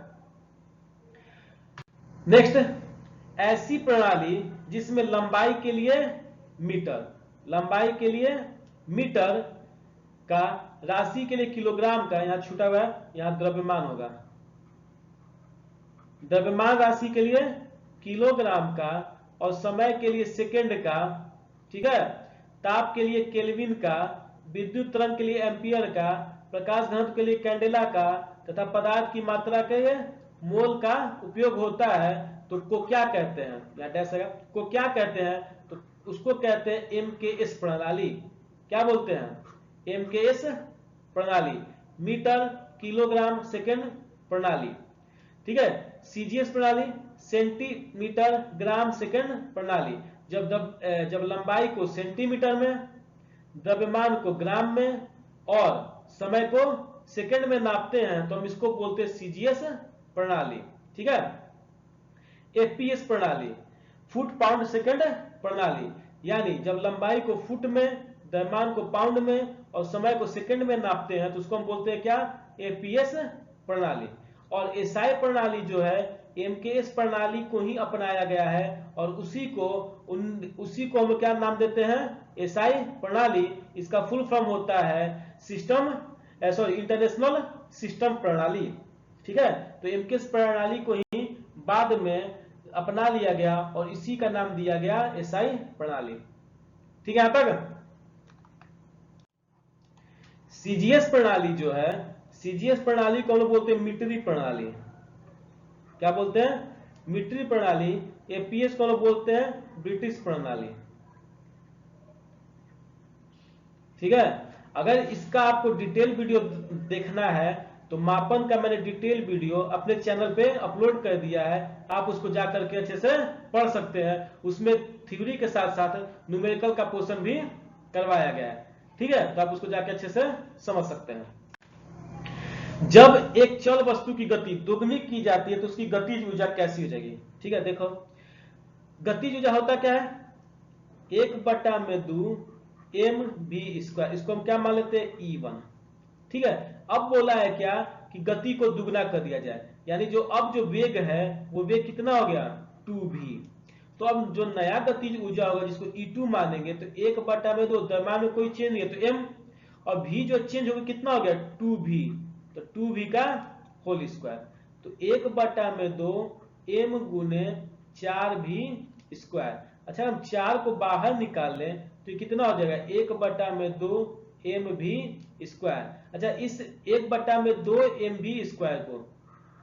नेक्स्ट, ऐसी प्रणाली जिसमें लंबाई के लिए मीटर, लंबाई के लिए मीटर का, राशि के लिए किलोग्राम का, यहां छूटा हुआ है, यहां द्रव्यमान होगा, द्रव्यमान राशि के लिए किलोग्राम का, और समय के लिए सेकेंड का, ठीक है, ताप के लिए केल्विन का, विद्युत तरंग के लिए एम्पियर का, प्रकाश घनत्व के लिए कैंडेला का, तथा पदार्थ की मात्रा के लिए मोल का उपयोग होता है, तो को क्या कहते हैं? यहाँ डैश है, को क्या कहते हैं? तो उसको कहते हैं एमकेएस प्रणाली। क्या बोलते हैं? एमकेएस प्रणाली, मीटर किलोग्राम सेकेंड प्रणाली। ठीक है। सीजीएस प्रणाली, सेंटीमीटर ग्राम सेकेंड प्रणाली। जब लंबाई को सेंटीमीटर में, द्रव्यमान को ग्राम में और समय को सेकंड में नापते हैं तो हम इसको बोलते हैं सीजीएस प्रणाली। ठीक है। एफपीएस प्रणाली, फुट पाउंड सेकंड प्रणाली, यानी जब लंबाई को फुट में, द्रव्यमान को पाउंड में और समय को सेकंड में नापते हैं तो उसको हम बोलते हैं क्या? एफपीएस प्रणाली। और एसआई प्रणाली जो है एमकेएस प्रणाली को ही अपनाया गया है और उसी को हम क्या नाम देते हैं? एसआई प्रणाली। इसका फुल फॉर्म होता है इंटरनेशनल सिस्टम प्रणाली। ठीक है। तो एमकेएस प्रणाली को ही बाद में अपना लिया गया और इसी का नाम दिया गया एसआई प्रणाली। ठीक है। यहां तक सीजीएस प्रणाली जो है, सीजीएस प्रणाली को हम लोग बोलते हैं मीटरी प्रणाली। क्या बोलते हैं? मीटरी प्रणाली। एपीएस को हम लोग बोलते हैं ब्रिटिश प्रणाली। ठीक है। अगर इसका आपको डिटेल वीडियो देखना है तो मापन का मैंने डिटेल वीडियो अपने चैनल पे अपलोड कर दिया है, आप उसको जाकर के अच्छे से पढ़ सकते हैं। उसमें थ्योरी के साथ साथ न्यूमेरिकल का पोर्शन भी करवाया गया है। ठीक है। तो आप उसको जाकर अच्छे से समझ सकते हैं। जब एक चल वस्तु की गति दोगुनी की जाती है तो उसकी गतिज ऊर्जा कैसी हो जाएगी? ठीक है। देखो, गतिज ऊर्जा होता क्या है? 1/2 mv²। इसको हम क्या मान लेते हैं? E1। ठीक है। अब बोला है क्या कि गति को दुगना कर दिया जाए, यानी जो वेग है वो वेग कितना हो गया? 2v। तो अब जो नया गतिज ऊर्जा होगा जिसको E2 मानेंगे तो 1/2, द्रव्यमान में कोई चेंज नहीं है तो m, और v जो चेंज होगा कितना हो गया? 2v, तो 2v का होल स्क्वायर। तो 1/2 m गुने 4v²। अच्छा, हम 4 को बाहर निकाल लें तो ये कितना हो जाएगा? 1/2 mv²। अच्छा, इस 1/2 mv² को,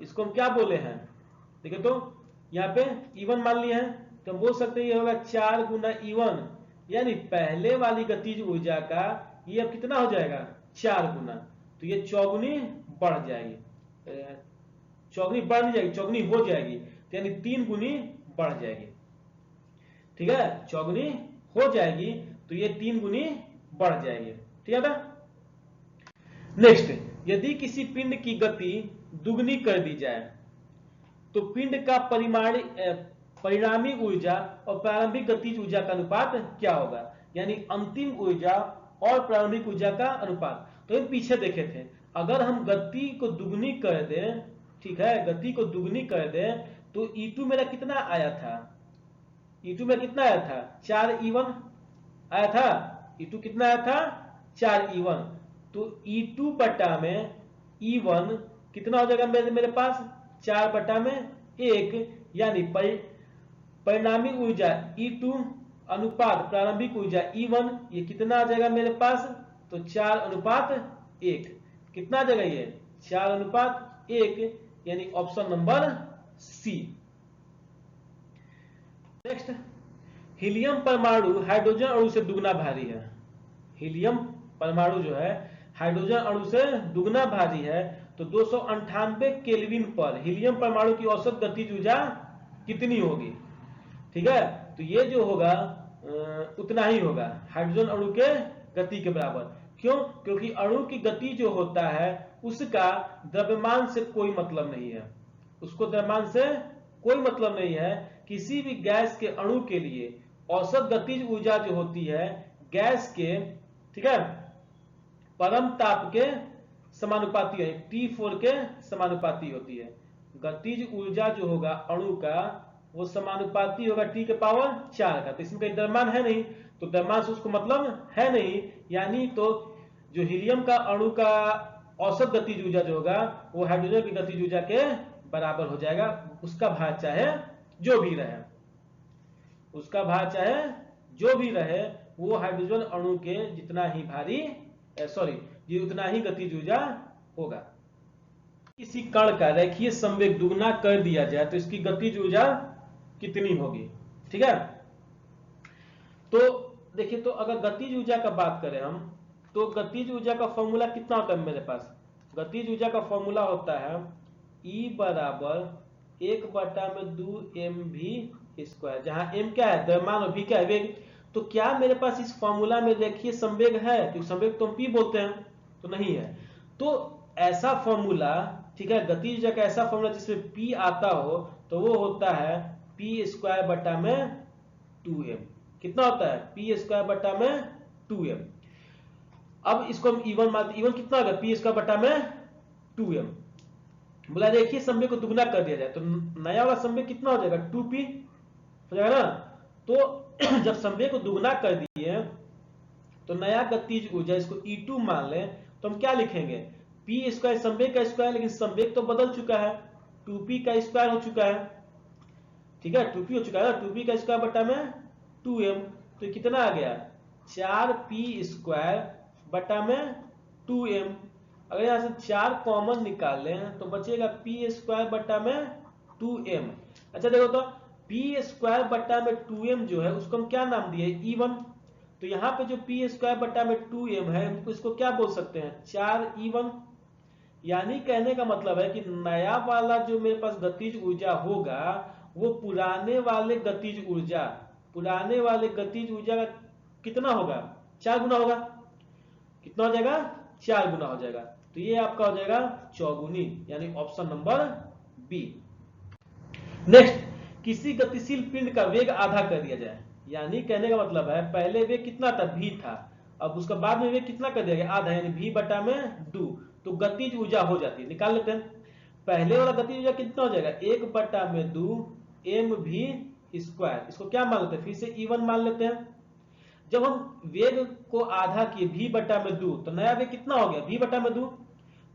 इसको हम क्या बोले हैं? देखिए, तो यहाँ पे E1 मान लिया है तो हम बोल सकते हैं ये होगा 4 गुना E1, यानी पहले वाली गतिज ऊर्जा का ये अब कितना हो जाएगा? 4 गुना, तो ये चौगुनी बढ़ जाएगी। चौगुनी बढ़ नहीं जाएगी, चौगुनी हो जाएगी, तो यानी 3 गुनी बढ़ जाएगी। ठीक है, चौगुनी हो जाएगी तो ये 3 गुनी बढ़ जाएगी। ठीक है ना। नेक्स्ट, यदि किसी पिंड की गति दुगनी कर दी जाए तो पिंड का परिणामी ऊर्जा और प्रारंभिक गतिज ऊर्जा का अनुपात क्या होगा? यानी अंतिम ऊर्जा और प्रारंभिक ऊर्जा का अनुपात। तो हम पीछे देखे थे, अगर हम गति को दुगनी कर दें, ठीक है, गति को दुगनी कर दें तो E2 मेरा कितना आया था? E2 में कितना आया था? 4E1 आया था। E2 कितना आया था? 4E1। तो E2 बटा में E1 कितना हो जाएगा मेरे पास? 4 बटा में 1, यानी परिणामी ऊर्जा E2 अनुपात प्रारंभिक ऊर्जा E1, ये कितना आ जाएगा मेरे पास? तो 4:1। कितना आ जाएगा ये? 4:1, यानी option number C. Next, helium परमाणु हाइड्रोजन अणु से दुगना भारी है। हीलियम परमाणु जो है हाइड्रोजन अणु से दुगना भारी है, तो 298 केल्विन पर हीलियम परमाणु की औसत गतिज ऊर्जा कितनी होगी? ठीक है, तो ये जो होगा उतना ही होगा, हाइड्रोजन अणु के गति के बराबर। क्यों? क्योंकि अणु की गति जो होता है उसका द्रव्यमान से कोई मतलब नहीं है, उसको द्रव्यमान से कोई मतलब नहीं है। किसी भी गैस के अणु के लिए औसत गतिज ऊर्जा जो होती है गैस के, ठीक है, परम ताप के समानुपाती है, T4 के समानुपाती होती है। गतिज ऊर्जा जो होगा अणु का वो समानुपाती होगा T के पावर 4 का। तो इसमें कोई द्रव्यमान है नहीं, तो द्रव्यमान से उसको मतलब है नहीं, यानी तो जो हीलियम का अणु का औसत गतिज ऊर्जा जो होगा वो हाइड्रोजन की गतिज ऊर्जा के बराबर हो जाएगा, उसका भार चाहे जो भी रहे, उसका भार चाहे जो भी रहे, वो हाइड्रोजन अणु के जितना ही भारी ये उतना ही गतिज ऊर्जा होगा। किसी कण का रेखीय संवेग दुगना कर दिया जाए तो इसकी गतिज ऊर्जा कितनी होगी? ठीक है, तो देखिए, तो अगर गतिज ऊर्जा का बात करें हम, तो गतिज ऊर्जा का फॉर्मूला कितना होता है मेरे पास? गतिज ऊर्जा का फॉर्मूला होता है E बराबर 1/2mv², जहां m क्या है? द्रव्यमान, और v क्या है? वेग। तो क्या मेरे पास इस फॉर्मूला में रेखीय संवेग है? क्योंकि संवेग तो हम p बोलते हैं, तो नहीं है। तो ऐसा फॉर्मूला, ठीक है, गतिज ऊर्जा का ऐसा फॉर्मूला जिसमें p आता हो तो वो होता है p² बटा में 2m। कितना होता है? p² बटा में 2m। अब इसको हम E1 मानते, E1 कितना होगा? p² बटा में 2m। बोला देखिए संवेग को दुगना कर दिया जाए तो नया वाला संवेग कितना हो जाएगा? 2p हो जाएगा ना। तो जब संवेग को दुगना कर दिए तो नया गतिज ऊर्जा, इसको E2 मान लें, तो हम क्या लिखेंगे? p² संवेग का स्क्वायर, लेकिन संवेग तो बदल चुका है, 2p का स्क्वायर हो चुका है। ठीक है, 2p हो चुका है ना, 2p का स्क्वायर बटा में 2m। तो कितना आ गया? 4p² बटा में 2m। अगर यहां से 4 कॉमन निकाल लें तो बचेगा p² बटा में 2m। अच्छा देखो, तो p² बटा में 2m जो है उसको हम क्या नाम दिए? E1। तो यहाँ पे जो p² बटा में 2m है इसको क्या बोल सकते हैं? 4E1। यानी कहने का मतलब है कि नया वाला जो मेरे पास गतिज ऊर्जा होगा वो पुराने वाले गतिज ऊर्जा का कितना होगा? 4 गुना होगा। कितना हो जाएगा? 4 गुना हो जाएगा। तो ये आपका हो जाएगा चौगुनी, यानी ऑप्शन नंबर बी। नेक्स्ट, किसी गतिशील पिंड का वेग आधा कर दिया जाए, यानी कहने का मतलब है पहले वेग कितना था? v था, अब उसका बाद में वेग कितना कर दिया गया? आधा, यानी v बटा में 2। तो गतिज ऊर्जा हो जाती है, निकाल लेते हैं। पहले वाला गतिज ऊर्जा कितना हो जाएगा? 1/2 mv²। इसको क्या मान लेते हैं? फिर से E1 मान लेते हैं। जब हम वेग को आधा किए v बटा में 2, तो नया वेग कितना हो गया? v बटा में 2।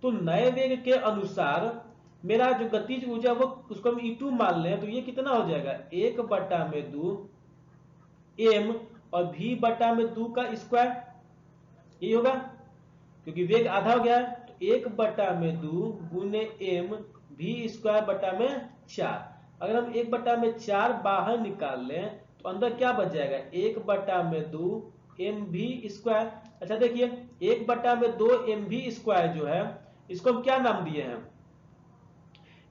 तो नए वेग के अनुसार मेरा जो गतिज ऊर्जा वो उसको हम E2 मान लें, तो ये कितना हो जाएगा? 1/2 m और v बटा में 2 का स्क्वायर, यही होगा, क्योंकि वेग आधा हो गया है। तो 1/2 गुने m v² बटा में 4। अगर हम 1/4 बाहर निकाल लें तो अंदर क्या बच जाएगा? 1/2 mv²। अच्छा देखिए, 1/2 mv² जो है इसको हम क्या नाम दिए हैं?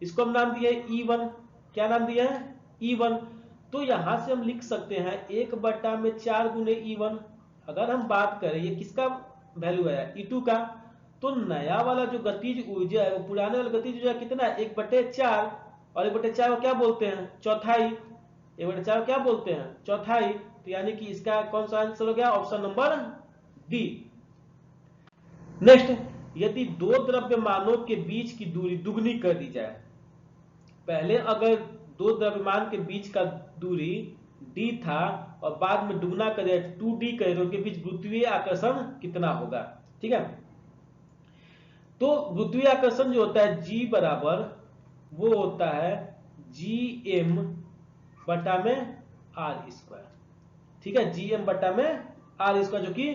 इसको हम नाम दिए E1। क्या नाम दिया है? E1। तो यहां से हम लिख सकते हैं 1/4 गुने E1। अगर हम बात करें ये किसका वैल्यू है? E2 का। तो नया वाला जो गतिज ऊर्जा है वो पुराने वाले गतिज ऊर्जा कितना है? 1/4। और 1/4 को क्या बोलते हैं? चौथाई। 1/4 को क्या बोलते हैं? चौथाई। तो यानी कि इसका कौन सा आंसर हो गया? Option number D. नेक्स्ट, यदि दो द्रव्यमानों के बीच की दूरी दुगनी कर दी जाए। पहले अगर दो द्रव्यमान के बीच का दूरी d था और बाद में दुगना कर दिया 2d कर तो उनके बीच गुरुत्वीय आकर्षण कितना होगा? ठीक है, तो गुरुत्वीय आकर्षण जो होता है g बराबर वो होता है gm बटा में r स्क्वायर। ठीक है, gm बटा में r स्क्वायर, जो कि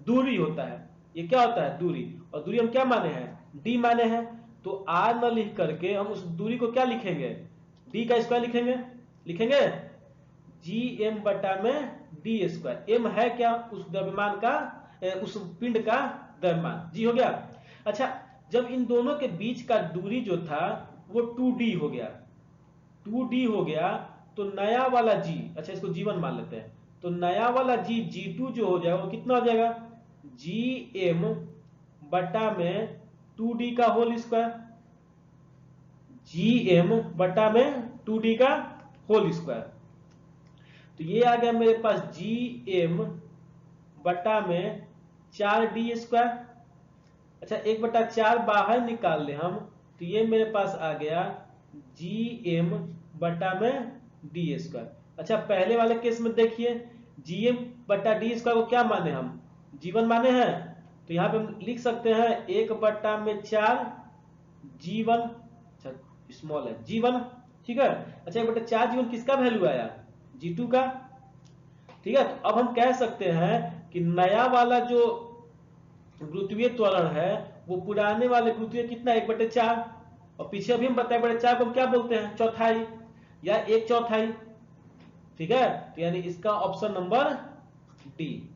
दूरी होता है। ये क्या होता है? दूरी। और दूरी हम क्या माने हैं? d माने हैं। तो r न लिख करके हम उस दूरी को क्या लिखेंगे? d का स्क्वायर लिखेंगे gm बटा में d स्क्वायर। m है क्या? उस द्रव्यमान का, उस पिंड का द्रव्यमान, g हो गया। अच्छा, जब इन दोनों के बीच का दूरी जो था वो 2d हो गया, 2d हो गया, तो नया वाला g, अच्छा इसको g1 मान लेते हैं, तो नया वाला g g2 जो हो जाएगा वो कितना हो जाएगा? gm बटा में 2d का होल स्क्वायर, gm बटा में 2d का होल स्क्वायर। तो ये आ गया मेरे पास gm बटा में 4d स्क्वायर। अच्छा, 1/4 बाहर निकाल ले हम, तो ये मेरे पास आ गया gm बटा में d स्क्वायर। अच्छा, पहले वाले केस में देखिए gm बटा d स्क्वायर को क्या माने हम? g1 माने हैं। तो यहाँ पे हम लिख सकते हैं 1/4 g1, अच्छा स्मॉल है g1। ठीक है, अच्छा 1/4 g1 किसका वैल्यू आया? g2 का। ठीक है, तो अब हम कह सकते हैं कि नया वाला जो गुरुत्वीय त्वरण है वो पुराने वाले गुरुत्वीय कितना? 1/4। और पीछे अभी हम बताए 1/4 को हम क्या बोलते हैं? चौथाई या 1/4। ठीक है, तो यानी इसका ऑप्शन नंबर डी।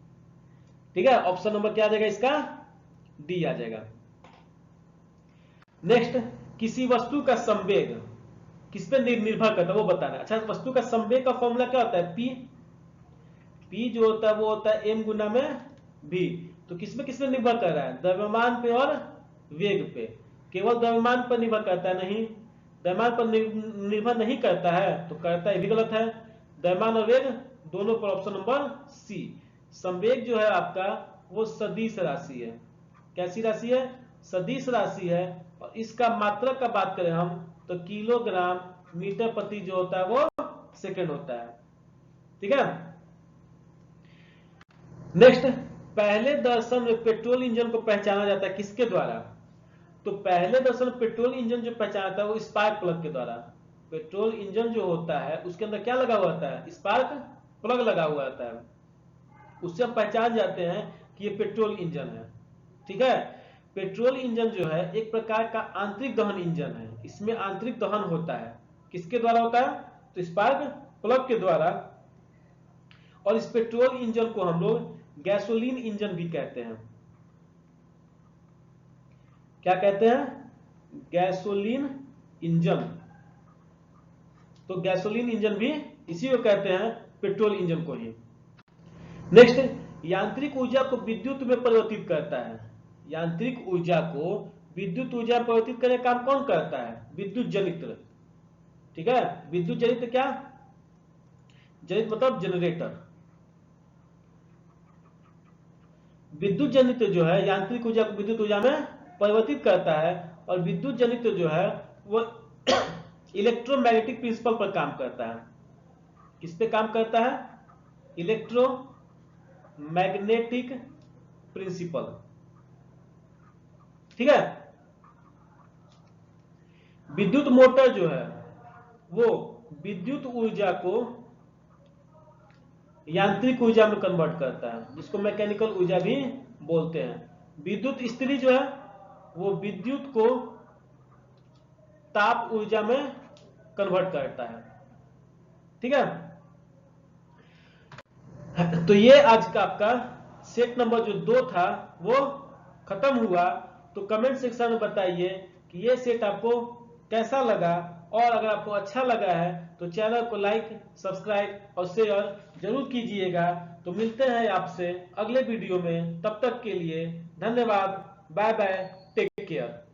ठीक है, ऑप्शन नंबर क्या आ जाएगा? इसका डी आ जाएगा। नेक्स्ट, किसी वस्तु का संवेग किस पे निर्भर करता है वो बताना। अच्छा, वस्तु का संवेग का फॉर्मूला क्या होता है? p जो होता है वो होता है m गुना में v। तो किस पे निर्भर कर रहा है? द्रव्यमान पे और वेग पे। केवल द्रव्यमान पर निर्भर करता है? नहीं, द्रव्यमान पर निर्भर नहीं करता है, तो करता है भी गलत है। द्रव्यमान और वेग दोनों पर ऑप्शन नंबर सी। संवेग जो है आपका वो सदिश राशि है। कैसी राशि है? सदिश राशि है। और इसका मात्रक का बात करें हम तो किलोग्राम मीटर प्रति जो होता है वो सेकंड होता है। ठीक है, नेक्स्ट, पहले दर्शन में पेट्रोल इंजन को पहचाना जाता है किसके द्वारा? तो पहले दर्शन में पेट्रोल इंजन जो पहचाना जाता है वो स्पार्क प्लग के द्वारा। पेट्रोल इंजन जो होता है उसके अंदर क्या लगा हुआ होता है? स्पार्क प्लग लगा हुआ होता है। उससे हम पहचान जाते हैं कि ये पेट्रोल इंजन है। ठीक है, पेट्रोल इंजन जो है एक प्रकार का आंतरिक दहन इंजन है। इसमें आंतरिक दहन होता है, किसके द्वारा होता है? तो स्पार्क प्लग के द्वारा। और इस पेट्रोल इंजन को हम लोग गैसोलीन इंजन भी कहते हैं। क्या कहते हैं? Gasoline engine. तो गैसोलीन इंजन भी इसी को कहते हैं, पेट्रोल इंजन को ही। नेक्स्ट, यांत्रिक ऊर्जा को विद्युत में परिवर्तित करता है। यांत्रिक ऊर्जा को विद्युत ऊर्जा में परिवर्तित करने का काम कौन करता है? विद्युत जनित्र। ठीक है, विद्युत जनित्र क्या? जनित्र मतलब जनरेटर। विद्युत जनित्र जो है यांत्रिक ऊर्जा को विद्युत ऊर्जा में परिवर्तित करता है। और विद्युत जनित्र जो है वो इलेक्ट्रोमैग्नेटिक प्रिंसिपल पर काम करता है। किस पे काम करता है? Electromagnetic principle. ठीक है, विद्युत मोटर जो है वो विद्युत ऊर्जा को यांत्रिक ऊर्जा में कन्वर्ट करता है, जिसको मैकेनिकल ऊर्जा भी बोलते हैं। विद्युत इस्त्री जो है वो विद्युत को ताप ऊर्जा में कन्वर्ट करता है। ठीक है, तो ये आज का आपका सेट नंबर जो 2 था वो खत्म हुआ। तो कमेंट सेक्शन में बताइए कि ये सेट आपको कैसा लगा, और अगर आपको अच्छा लगा है तो चैनल को लाइक, सब्सक्राइब और शेयर जरूर कीजिएगा। तो मिलते हैं आपसे अगले वीडियो में, तब तक के लिए धन्यवाद, बाय बाय, टेक केयर।